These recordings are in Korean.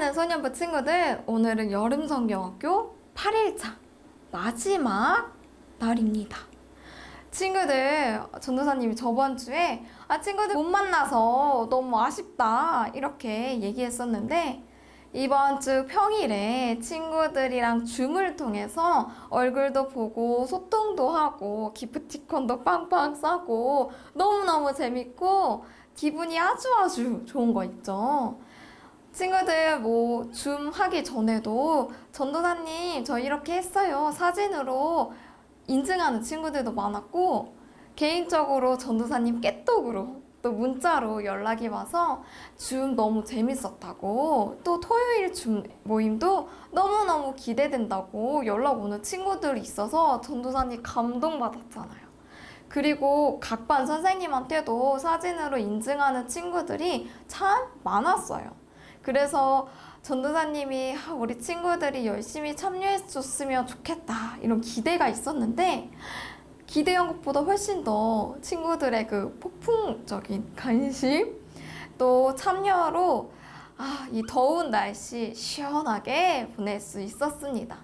사랑하는 소년부 친구들, 오늘은 여름성경학교 8일차 마지막 날입니다. 친구들, 전도사님이 저번 주에 친구들 못 만나서 너무 아쉽다 이렇게 얘기했었는데, 이번 주 평일에 친구들이랑 줌을 통해서 얼굴도 보고 소통도 하고 기프티콘도 빵빵 싸고 너무너무 재밌고 기분이 아주 좋은 거 있죠. 친구들 줌 하기 전에도 전도사님 저 이렇게 했어요 사진으로 인증하는 친구들도 많았고, 개인적으로 전도사님 깨톡으로 또 문자로 연락이 와서 줌 너무 재밌었다고, 또 토요일 줌 모임도 너무너무 기대된다고 연락 오는 친구들이 있어서 전도사님 감동받았잖아요. 그리고 각 반 선생님한테도 사진으로 인증하는 친구들이 참 많았어요. 그래서 전도사님이 우리 친구들이 열심히 참여해줬으면 좋겠다 이런 기대가 있었는데, 기대한 것보다 훨씬 더 친구들의 그 폭풍적인 관심 또 참여로 이 더운 날씨 시원하게 보낼 수 있었습니다.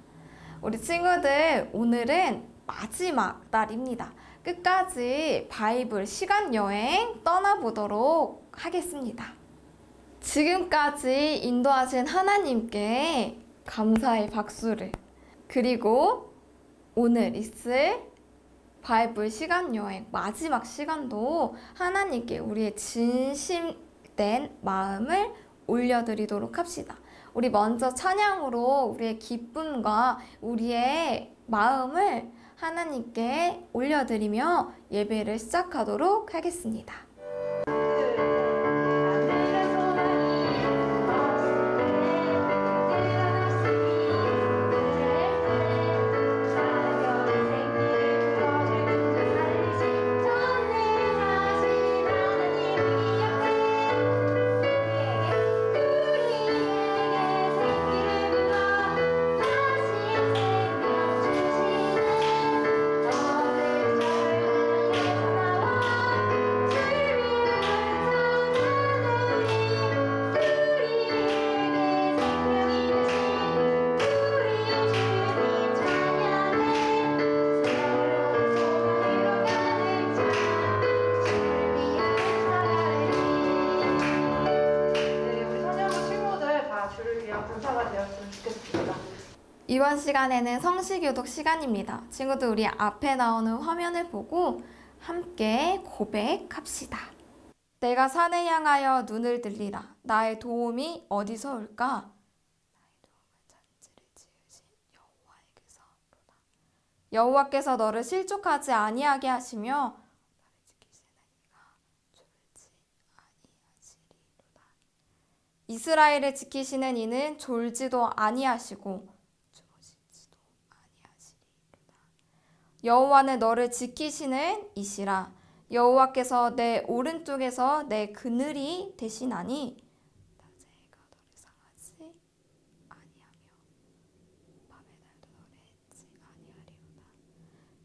우리 친구들, 오늘은 마지막 날입니다. 끝까지 바이블 시간여행 떠나보도록 하겠습니다. 지금까지 인도하신 하나님께 감사의 박수를, 그리고 오늘 있을 바이블 시간여행 마지막 시간도 하나님께 우리의 진심된 마음을 올려드리도록 합시다. 우리 먼저 찬양으로 우리의 기쁨과 우리의 마음을 하나님께 올려드리며 예배를 시작하도록 하겠습니다. 이번 시간에는 성시교독 시간입니다. 친구들, 우리 앞에 나오는 화면을 보고 함께 고백합시다. 내가 산에 향하여 눈을 들리라. 나의 도움이 어디서 올까? 나의 도움은 천지를 지으신 여호와에게서로다. 여호와께서 너를 실족하지 아니하게 하시며 너를 지키시는 이가 졸지 아니하시리로다. 이스라엘을 지키시는 이는 졸지도 아니하시고 여호와는 너를 지키시는 이시라. 여호와께서 내 오른쪽에서 내 그늘이 되시나니 낮에 해가 너를 상하지 아니하며 밤의 달도 너를 해치 아니하리로다.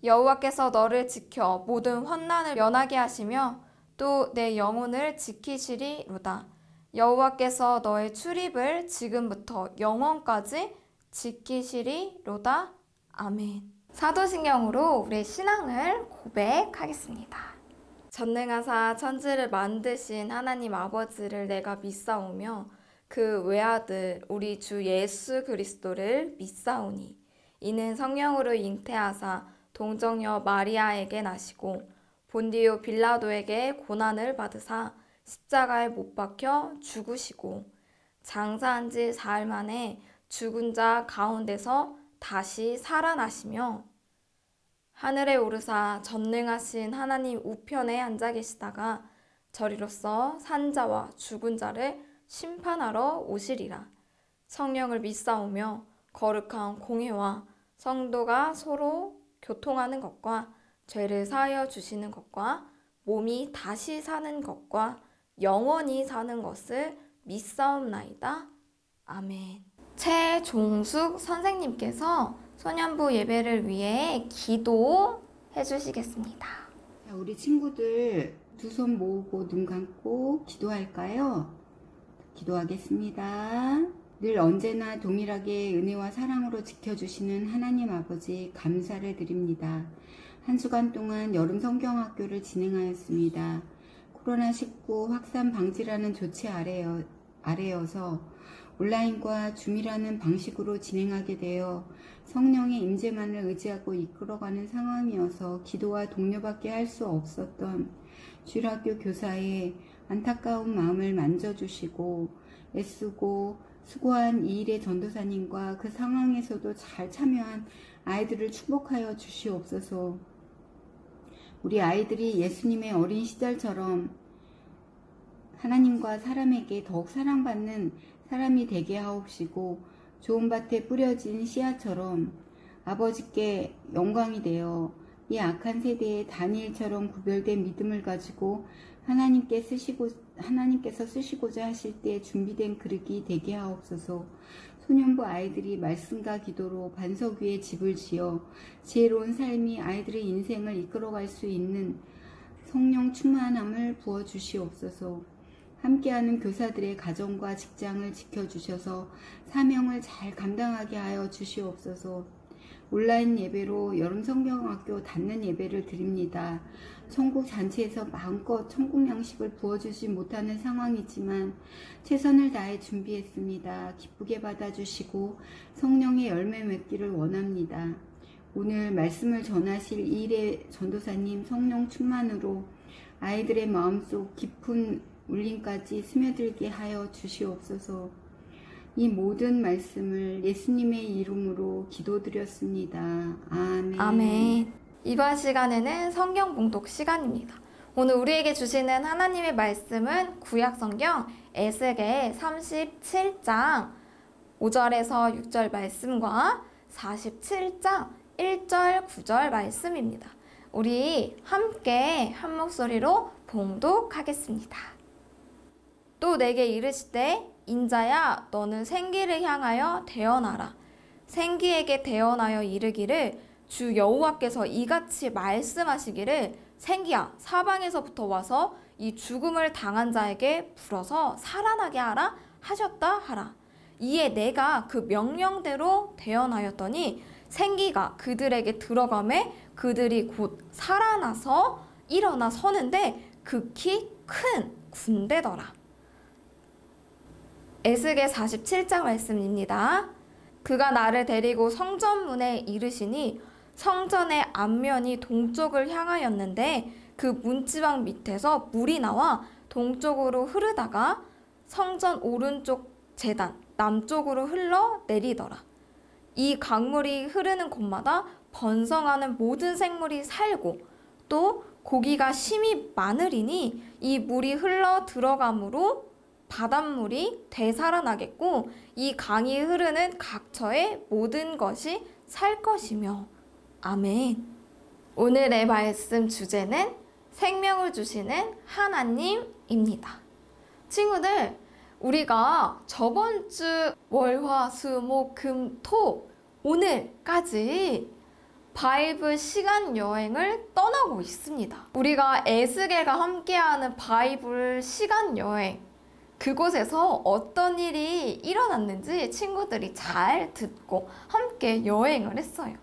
여호와께서 너를 지켜 모든 환난을 면하게 하시며 또 내 영혼을 지키시리로다. 여호와께서 너의 출입을 지금부터 영원까지 지키시리로다. 아멘. 사도신경으로 우리의 신앙을 고백하겠습니다. 전능하사 천지를 만드신 하나님 아버지를 내가 믿사오며 그 외아들 우리 주 예수 그리스도를 믿사오니 이는 성령으로 잉태하사 동정녀 마리아에게 나시고 본디오 빌라도에게 고난을 받으사 십자가에 못 박혀 죽으시고 장사한 지 사흘 만에 죽은 자 가운데서 다시 살아나시며 하늘에 오르사 전능하신 하나님 우편에 앉아 계시다가 저리로서 산자와 죽은 자를 심판하러 오시리라. 성령을 믿사오며 거룩한 공회와 성도가 서로 교통하는 것과 죄를 사하여 주시는 것과 몸이 다시 사는 것과 영원히 사는 것을 믿사옵나이다. 아멘. 최종숙 선생님께서 소년부 예배를 위해 기도해 주시겠습니다. 자, 우리 친구들 두 손 모으고 눈 감고 기도할까요? 기도하겠습니다. 늘 언제나 동일하게 은혜와 사랑으로 지켜주시는 하나님 아버지 감사를 드립니다. 한 주간 동안 여름 성경학교를 진행하였습니다. 코로나19 확산 방지라는 조치 아래여서 온라인과 줌이라는 방식으로 진행하게 되어 성령의 임재만을 의지하고 이끌어가는 상황이어서 기도와 독려밖에 할 수 없었던 주일학교 교사의 안타까운 마음을 만져주시고 애쓰고 수고한 이 일의 전도사님과 그 상황에서도 잘 참여한 아이들을 축복하여 주시옵소서. 우리 아이들이 예수님의 어린 시절처럼 하나님과 사람에게 더욱 사랑받는 사람이 되게 하옵시고 좋은 밭에 뿌려진 씨앗처럼 아버지께 영광이 되어 이 악한 세대의 다니엘처럼 구별된 믿음을 가지고 하나님께서 쓰시고자 하실 때 준비된 그릇이 되게 하옵소서. 소년부 아이들이 말씀과 기도로 반석 위에 집을 지어 지혜로운 삶이 아이들의 인생을 이끌어갈 수 있는 성령 충만함을 부어주시옵소서. 함께하는 교사들의 가정과 직장을 지켜주셔서 사명을 잘 감당하게 하여 주시옵소서. 온라인 예배로 여름 성경학교 닫는 예배를 드립니다. 천국 잔치에서 마음껏 천국 양식을 부어주지 못하는 상황이지만 최선을 다해 준비했습니다. 기쁘게 받아주시고 성령의 열매 맺기를 원합니다. 오늘 말씀을 전하실 이일의 전도사님 성령 충만으로 아이들의 마음속 깊은 울림까지 스며들게 하여 주시옵소서. 이 모든 말씀을 예수님의 이름으로 기도드렸습니다. 아멘. 아멘. 이번 시간에는 성경 봉독 시간입니다. 오늘 우리에게 주시는 하나님의 말씀은 구약성경 에스겔 37장 5절에서 6절 말씀과 47장 1절 9절 말씀입니다. 우리 함께 한 목소리로 봉독하겠습니다. 또 내게 이르시되 인자야 너는 생기를 향하여 대언하라. 생기에게 대언하여 이르기를 주 여호와께서 이같이 말씀하시기를 생기야 사방에서부터 와서 이 죽음을 당한 자에게 불어서 살아나게 하라 하셨다 하라. 이에 내가 그 명령대로 대언하였더니 생기가 그들에게 들어가매 그들이 곧 살아나서 일어나 서는데 극히 큰 군대더라. 에스겔 47장 말씀입니다. 그가 나를 데리고 성전문에 이르시니 성전의 앞면이 동쪽을 향하였는데 그 문지방 밑에서 물이 나와 동쪽으로 흐르다가 성전 오른쪽 제단 남쪽으로 흘러 내리더라. 이 강물이 흐르는 곳마다 번성하는 모든 생물이 살고 또 고기가 심히 많으리니 이 물이 흘러 들어가므로 바닷물이 되살아나겠고 이 강이 흐르는 각처의 모든 것이 살 것이며. 아멘. 오늘의 말씀 주제는 생명을 주시는 하나님입니다. 친구들, 우리가 저번 주 월화수목금토 오늘까지 바이블 시간 여행을 떠나고 있습니다. 우리가 에스겔과 함께하는 바이블 시간 여행, 그곳에서 어떤 일이 일어났는지 친구들이 잘 듣고 함께 여행을 했어요.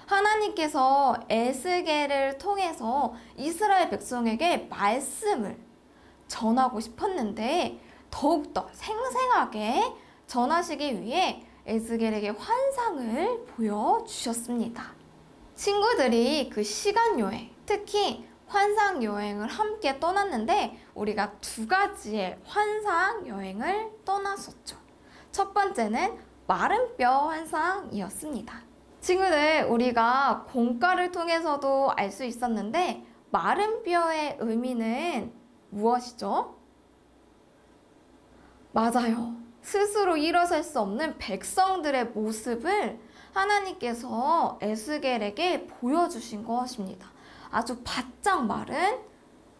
하나님께서 에스겔을 통해서 이스라엘 백성에게 말씀을 전하고 싶었는데 더욱더 생생하게 전하시기 위해 에스겔에게 환상을 보여주셨습니다. 친구들이 그 시간 여행, 특히 환상 여행을 함께 떠났는데 우리가 두 가지의 환상 여행을 떠났었죠. 첫 번째는 마른 뼈 환상이었습니다. 친구들, 우리가 공과를 통해서도 알 수 있었는데 마른 뼈의 의미는 무엇이죠? 맞아요. 스스로 일어설 수 없는 백성들의 모습을 하나님께서 에스겔에게 보여주신 것입니다. 아주 바짝 마른,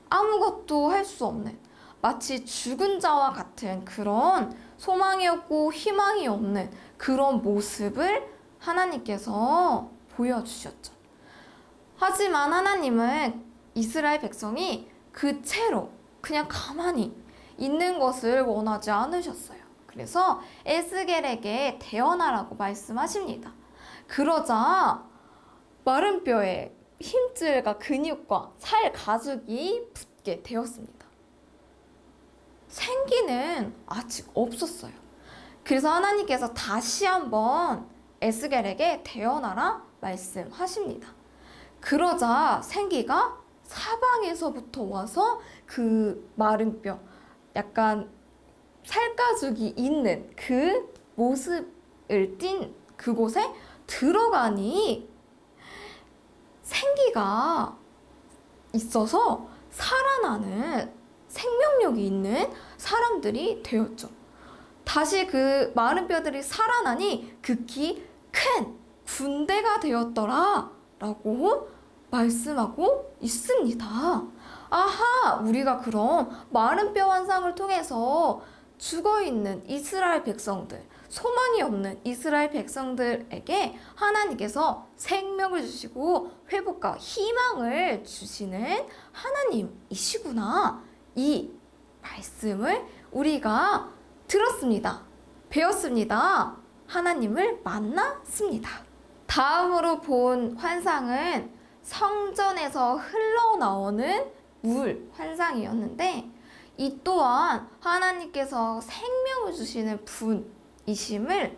아무것도 할 수 없는, 마치 죽은 자와 같은 그런 소망이 없고 희망이 없는 그런 모습을 하나님께서 보여주셨죠. 하지만 하나님은 이스라엘 백성이 그 채로 그냥 가만히 있는 것을 원하지 않으셨어요. 그래서 에스겔에게 대언하라고 말씀하십니다. 그러자 마른 뼈에 힘줄과 근육과 살 가죽이 붙게 되었습니다. 생기는 아직 없었어요. 그래서 하나님께서 다시 한번 에스겔에게 대언하라 말씀하십니다. 그러자 생기가 사방에서부터 와서 그 마른 뼈, 약간 살가죽이 있는 그 모습을 띤 그곳에 들어가니 생기가 있어서 살아나는 생명력이 있는 사람들이 되었죠. 다시 그 마른 뼈들이 살아나니 극히 큰 군대가 되었더라 라고 말씀하고 있습니다. 아하, 우리가 그럼 마른 뼈 환상을 통해서 죽어있는 이스라엘 백성들, 소망이 없는 이스라엘 백성들에게 하나님께서 생명을 주시고 회복과 희망을 주시는 하나님이시구나. 이 말씀을 우리가 들었습니다. 배웠습니다. 하나님을 만났습니다. 다음으로 본 환상은 성전에서 흘러나오는 물 환상이었는데 이 또한 하나님께서 생명을 주시는 분이심을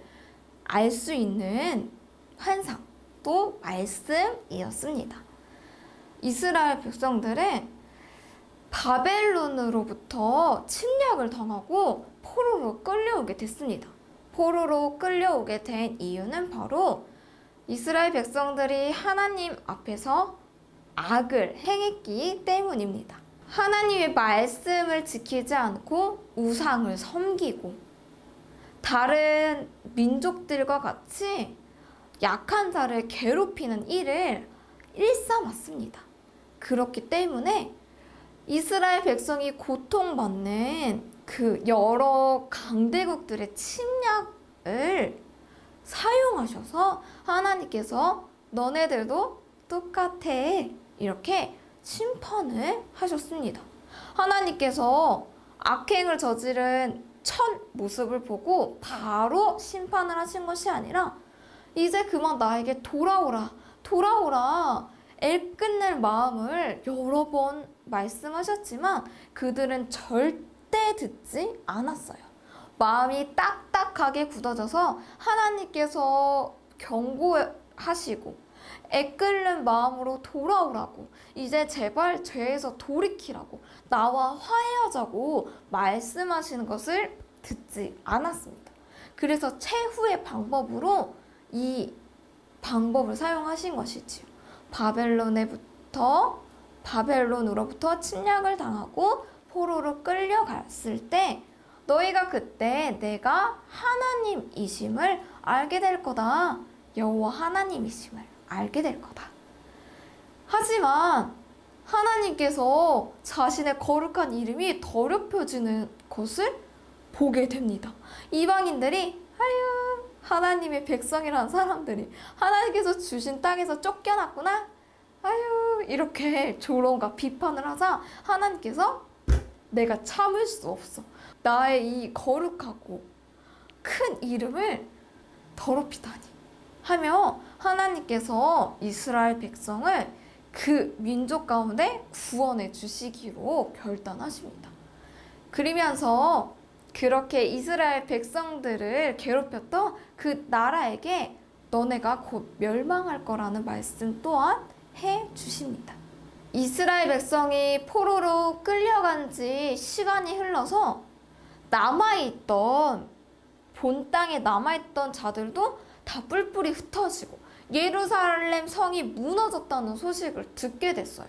알 수 있는 환상 또 말씀이었습니다. 이스라엘 백성들은 바벨론으로부터 침략을 당하고 포로로 끌려오게 됐습니다. 포로로 끌려오게 된 이유는 바로 이스라엘 백성들이 하나님 앞에서 악을 행했기 때문입니다. 하나님의 말씀을 지키지 않고 우상을 섬기고 다른 민족들과 같이 약한 자를 괴롭히는 일을 일삼았습니다. 그렇기 때문에 이스라엘 백성이 고통받는 그 여러 강대국들의 침략을 사용하셔서 하나님께서 너네들도 똑같아 이렇게 심판을 하셨습니다. 하나님께서 악행을 저지른 첫 모습을 보고 바로 심판을 하신 것이 아니라 이제 그만 나에게 돌아오라 돌아오라 애끓는 마음을 여러 번 말씀하셨지만 그들은 절대 듣지 않았어요. 마음이 딱딱하게 굳어져서 하나님께서 경고하시고 애끓는 마음으로 돌아오라고 이제 제발 죄에서 돌이키라고 나와 화해하자고 말씀하시는 것을 듣지 않았습니다. 그래서 최후의 방법으로 이 방법을 사용하신 것이지요. 바벨론으로부터 침략을 당하고 포로로 끌려갔을 때 너희가 그때 내가 하나님이심을 알게 될 거다. 여호와 하나님이심을 알게 될 거다. 하지만 하나님께서 자신의 거룩한 이름이 더럽혀지는 것을 보게 됩니다. 이방인들이 아유 하나님의 백성이라는 사람들이 하나님께서 주신 땅에서 쫓겨났구나. 아유 이렇게 조롱과 비판을 하자 하나님께서 내가 참을 수 없어. 나의 이 거룩하고 큰 이름을 더럽히다니 하며 하나님께서 이스라엘 백성을 그 민족 가운데 구원해 주시기로 결단하십니다. 그러면서 그렇게 이스라엘 백성들을 괴롭혔던 그 나라에게 너네가 곧 멸망할 거라는 말씀 또한 해 주십니다. 이스라엘 백성이 포로로 끌려간 지 시간이 흘러서 본 땅에 남아있던 자들도 다 뿔뿔이 흩어지고 예루살렘 성이 무너졌다는 소식을 듣게 됐어요.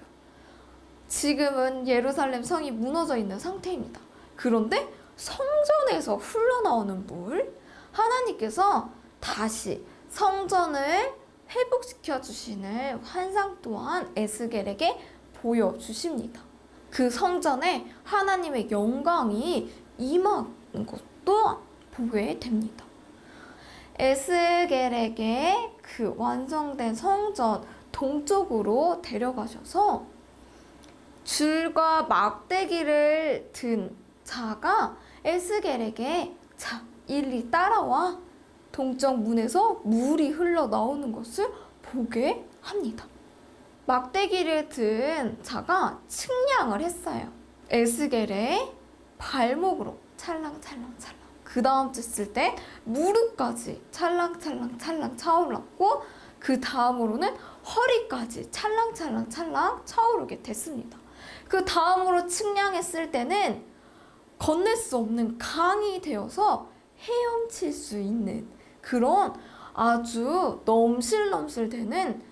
지금은 예루살렘 성이 무너져 있는 상태입니다. 그런데 성전에서 흘러나오는 물, 하나님께서 다시 성전을 회복시켜 주시는 환상 또한 에스겔에게 보여주십니다. 그 성전에 하나님의 영광이 임하는 것도 보게 됩니다. 에스겔에게 그 완성된 성전 동쪽으로 데려가셔서 줄과 막대기를 든 자가 에스겔에게 자, 일리 따라와 동쪽 문에서 물이 흘러나오는 것을 보게 합니다. 막대기를 든 자가 측량을 했어요. 에스겔의 발목으로 찰랑찰랑찰랑, 그 다음 쳤을 때 무릎까지 찰랑찰랑찰랑 차올랐고, 그 다음으로는 허리까지 찰랑찰랑찰랑 차오르게 됐습니다. 그 다음으로 측량했을 때는 건널 수 없는 강이 되어서 헤엄칠 수 있는 그런 아주 넘실넘실되는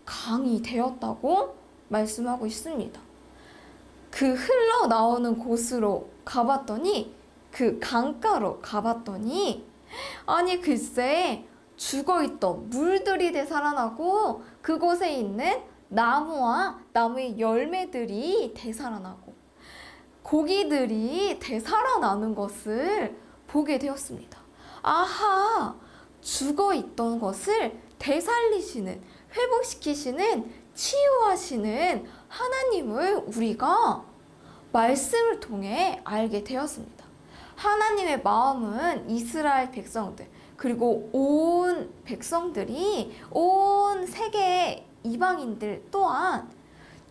강이 되었다고 말씀하고 있습니다. 그 흘러나오는 곳으로 가봤더니, 그 강가로 가봤더니, 아니 글쎄 죽어있던 물들이 되살아나고, 그곳에 있는 나무와 나무의 열매들이 되살아나고 고기들이 되살아나는 것을 보게 되었습니다. 아하, 죽어있던 것을 되살리시는, 회복시키시는, 치유하시는 하나님을 우리가 말씀을 통해 알게 되었습니다. 하나님의 마음은 이스라엘 백성들, 그리고 온 백성들이, 온 세계의 이방인들 또한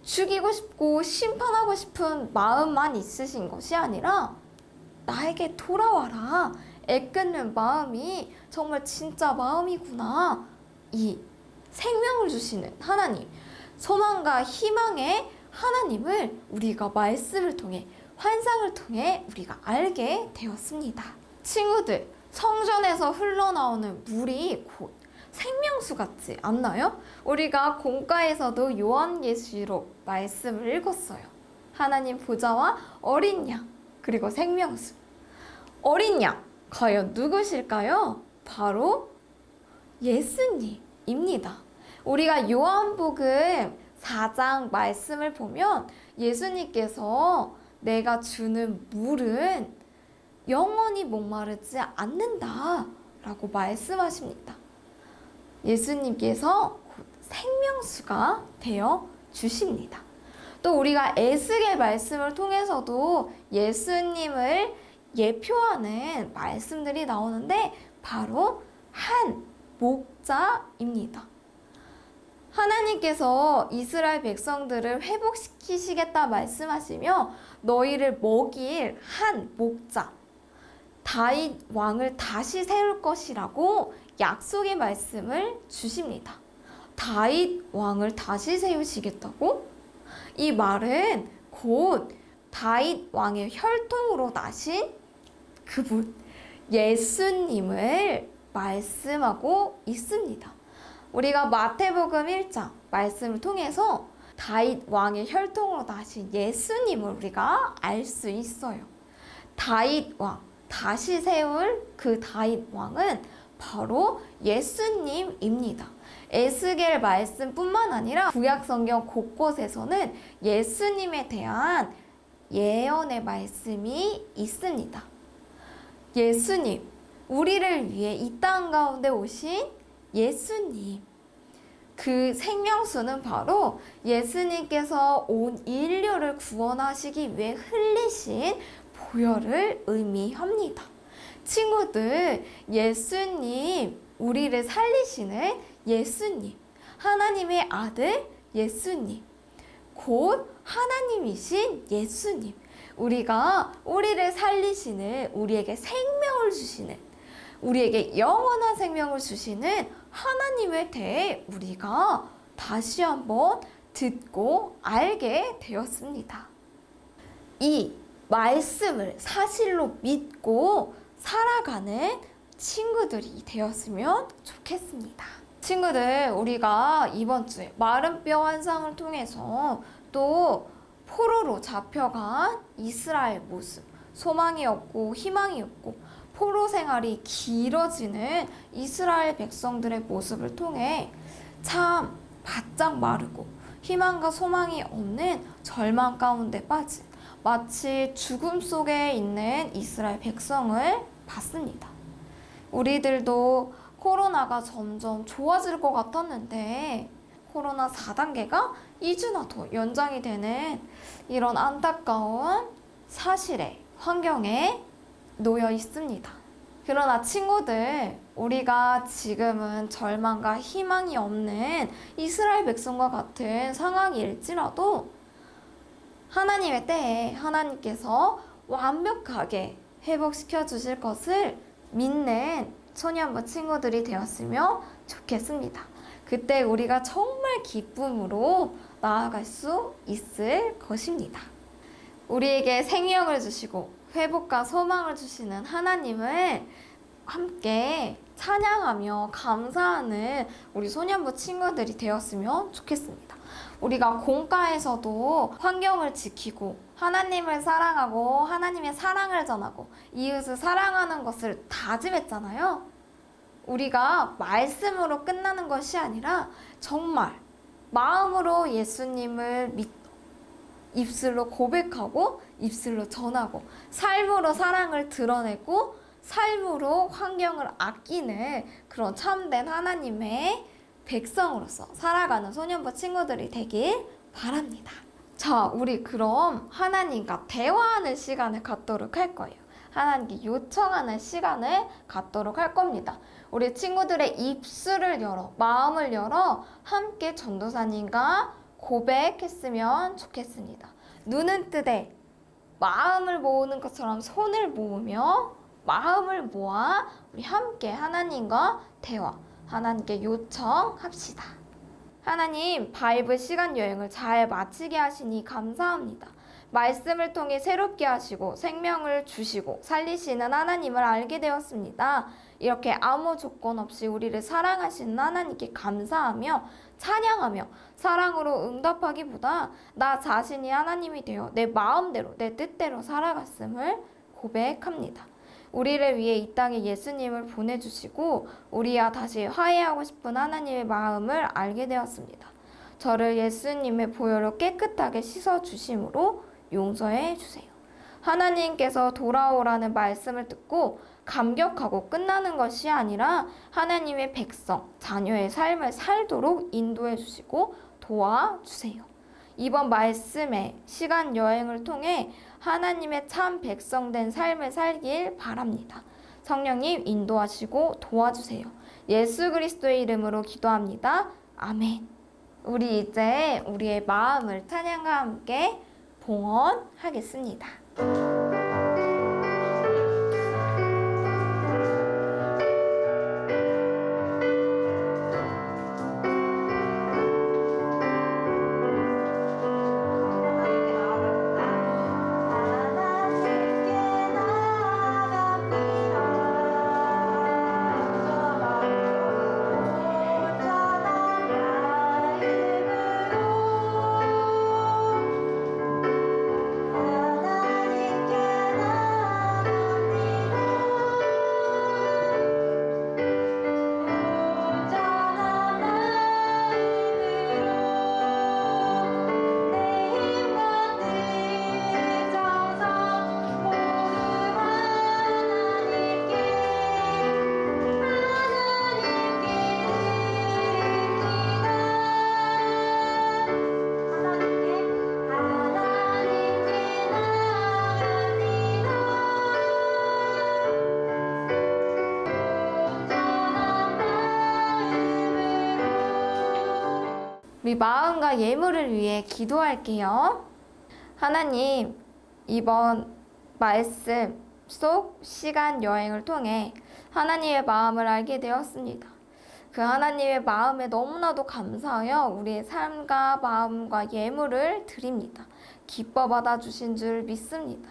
죽이고 싶고 심판하고 싶은 마음만 있으신 것이 아니라 나에게 돌아와라, 애끓는 마음이 정말 진짜 마음이구나, 이 생명을 주시는 하나님, 소망과 희망의 하나님을 우리가 말씀을 통해, 환상을 통해 우리가 알게 되었습니다. 친구들, 성전에서 흘러나오는 물이 곧 생명수 같지 않나요? 우리가 공과에서도 요한계시록 말씀을 읽었어요. 하나님 보좌와 어린 양, 그리고 생명수. 어린 양, 과연 누구실까요? 바로 예수님입니다. 우리가 요한복음 4장 말씀을 보면 예수님께서 내가 주는 물은 영원히 목마르지 않는다 라고 말씀하십니다. 예수님께서 곧 생명수가 되어 주십니다. 또 우리가 에스겔 말씀을 통해서도 예수님을 예표하는 말씀들이 나오는데 바로 한 목자입니다. 하나님께서 이스라엘 백성들을 회복시키시겠다 말씀하시며 너희를 먹일 한 목자, 다윗 왕을 다시 세울 것이라고 약속의 말씀을 주십니다. 다윗 왕을 다시 세우시겠다고? 이 말은 곧 다윗 왕의 혈통으로 나신 그분 예수님을 말씀하고 있습니다. 우리가 마태복음 1장 말씀을 통해서 다윗 왕의 혈통으로 나신 예수님을 우리가 알 수 있어요. 다윗 왕, 다시 세울 그 다윗 왕은 바로 예수님입니다. 에스겔 말씀뿐만 아니라 구약 성경 곳곳에서는 예수님에 대한 예언의 말씀이 있습니다. 예수님, 우리를 위해 이 땅 가운데 오신 예수님, 그 생명수는 바로 예수님께서 온 인류를 구원하시기 위해 흘리신 보혈을 의미합니다. 친구들, 예수님, 우리를 살리시는 예수님, 하나님의 아들 예수님, 곧 하나님이신 예수님, 우리를 살리시는, 우리에게 생명을 주시는, 우리에게 영원한 생명을 주시는 하나님에 대해 우리가 다시 한번 듣고 알게 되었습니다. 이 말씀을 사실로 믿고 살아가는 친구들이 되었으면 좋겠습니다. 친구들, 우리가 이번 주에 마른 뼈 환상을 통해서 또 포로로 잡혀간 이스라엘 모습, 소망이 없고 희망이 없고 포로 생활이 길어지는 이스라엘 백성들의 모습을 통해 참 바짝 마르고 희망과 소망이 없는 절망 가운데 빠진 마치 죽음 속에 있는 이스라엘 백성을 봤습니다. 우리들도 코로나가 점점 좋아질 것 같았는데 코로나 4단계가 2주나 더 연장이 되는 이런 안타까운 사실에, 환경에 놓여 있습니다. 그러나 친구들, 우리가 지금은 절망과 희망이 없는 이스라엘 백성과 같은 상황일지라도 하나님의 때에 하나님께서 완벽하게 회복시켜 주실 것을 믿는 소년부 친구들이 되었으면 좋겠습니다. 그때 우리가 정말 기쁨으로 나아갈 수 있을 것입니다. 우리에게 생명을 주시고 회복과 소망을 주시는 하나님을 함께 찬양하며 감사하는 우리 소년부 친구들이 되었으면 좋겠습니다. 우리가 공과에서도 환경을 지키고 하나님을 사랑하고 하나님의 사랑을 전하고 이웃을 사랑하는 것을 다짐했잖아요. 우리가 말씀으로 끝나는 것이 아니라 정말 마음으로 예수님을 입술로 고백하고 입술로 전하고 삶으로 사랑을 드러내고 삶으로 환경을 아끼는 그런 참된 하나님의 백성으로서 살아가는 소년부 친구들이 되길 바랍니다. 자, 우리 그럼 하나님과 대화하는 시간을 갖도록 할 거예요. 하나님께 요청하는 시간을 갖도록 할 겁니다. 우리 친구들의 입술을 열어, 마음을 열어 함께 전도사님과 고백했으면 좋겠습니다. 눈은 뜨되 마음을 모으는 것처럼 손을 모으며 마음을 모아 우리 함께 하나님과 대화, 하나님께 요청합시다. 하나님, 바이블 시간 여행을 잘 마치게 하시니 감사합니다. 말씀을 통해 새롭게 하시고 생명을 주시고 살리시는 하나님을 알게 되었습니다. 이렇게 아무 조건 없이 우리를 사랑하시는 하나님께 감사하며 찬양하며 사랑으로 응답하기보다 나 자신이 하나님이 되어 내 마음대로 내 뜻대로 살아갔음을 고백합니다. 우리를 위해 이 땅에 예수님을 보내주시고 우리와 다시 화해하고 싶은 하나님의 마음을 알게 되었습니다. 저를 예수님의 보혈로 깨끗하게 씻어주심으로 용서해 주세요. 하나님께서 돌아오라는 말씀을 듣고 감격하고 끝나는 것이 아니라 하나님의 백성, 자녀의 삶을 살도록 인도해 주시고 도와주세요. 이번 말씀의 시간 여행을 통해 하나님의 참 백성된 삶을 살길 바랍니다. 성령님 인도하시고 도와주세요. 예수 그리스도의 이름으로 기도합니다. 아멘. 우리 이제 우리의 마음을 찬양과 함께 봉헌하겠습니다. 우리 마음과 예물을 위해 기도할게요. 하나님, 이번 말씀 속 시간 여행을 통해 하나님의 마음을 알게 되었습니다. 그 하나님의 마음에 너무나도 감사하여 우리의 삶과 마음과 예물을 드립니다. 기뻐 받아주신 줄 믿습니다.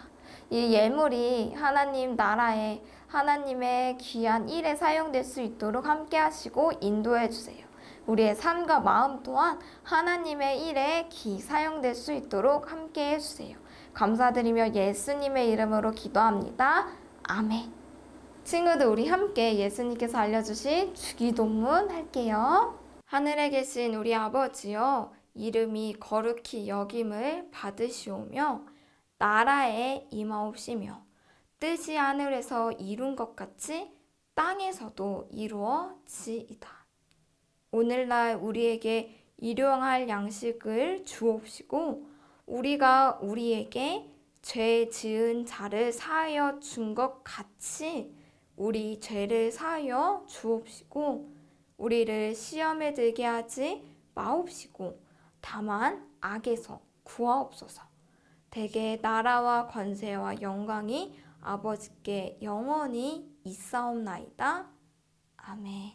이 예물이 하나님 나라에 하나님의 귀한 일에 사용될 수 있도록 함께 하시고 인도해 주세요. 우리의 삶과 마음 또한 하나님의 일에 사용될 수 있도록 함께 해주세요. 감사드리며 예수님의 이름으로 기도합니다. 아멘. 친구들, 우리 함께 예수님께서 알려주신 주기도문 할게요. 하늘에 계신 우리 아버지여, 이름이 거룩히 여김을 받으시오며 나라에 임하옵시며 뜻이 하늘에서 이룬 것 같이 땅에서도 이루어지이다. 오늘날 우리에게 일용할 양식을 주옵시고 우리가 우리에게 죄 지은 자를 사하여 준 것 같이 우리 죄를 사하여 주옵시고 우리를 시험에 들게 하지 마옵시고 다만 악에서 구하옵소서. 대개 나라와 권세와 영광이 아버지께 영원히 있사옵나이다. 아멘.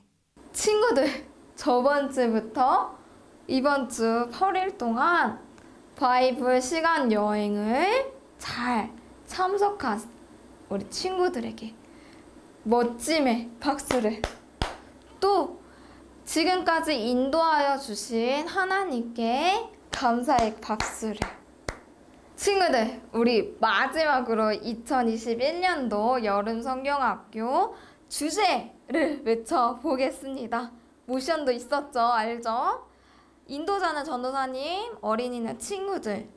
친구들, 저번 주부터 이번 주 8일 동안 바이블 시간 여행을 잘 참석한 우리 친구들에게 멋짐의 박수를, 또 지금까지 인도하여 주신 하나님께 감사의 박수를. 친구들, 우리 마지막으로 2021년도 여름 성경학교 주제를 외쳐보겠습니다. 모션도 있었죠? 알죠? 인도자는 전도사님, 어린이는 친구들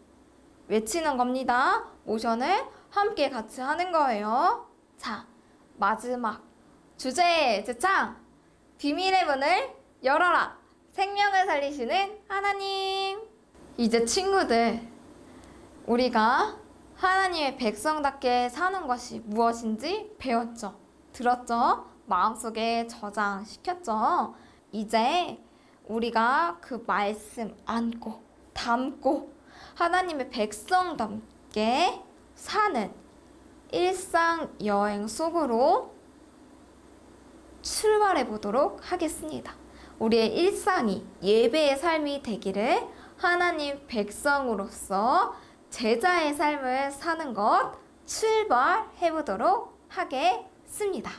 외치는 겁니다. 모션을 함께 같이 하는 거예요. 자, 마지막 주제 제창, 비밀의 문을 열어라. 생명을 살리시는 하나님. 이제 친구들, 우리가 하나님의 백성답게 사는 것이 무엇인지 배웠죠? 들었죠? 마음속에 저장시켰죠? 이제 우리가 그 말씀 안고 담고 하나님의 백성답게 사는 일상 여행 속으로 출발해 보도록 하겠습니다. 우리의 일상이 예배의 삶이 되기를, 하나님 백성으로서 제자의 삶을 사는 것 출발해 보도록 하겠습니다.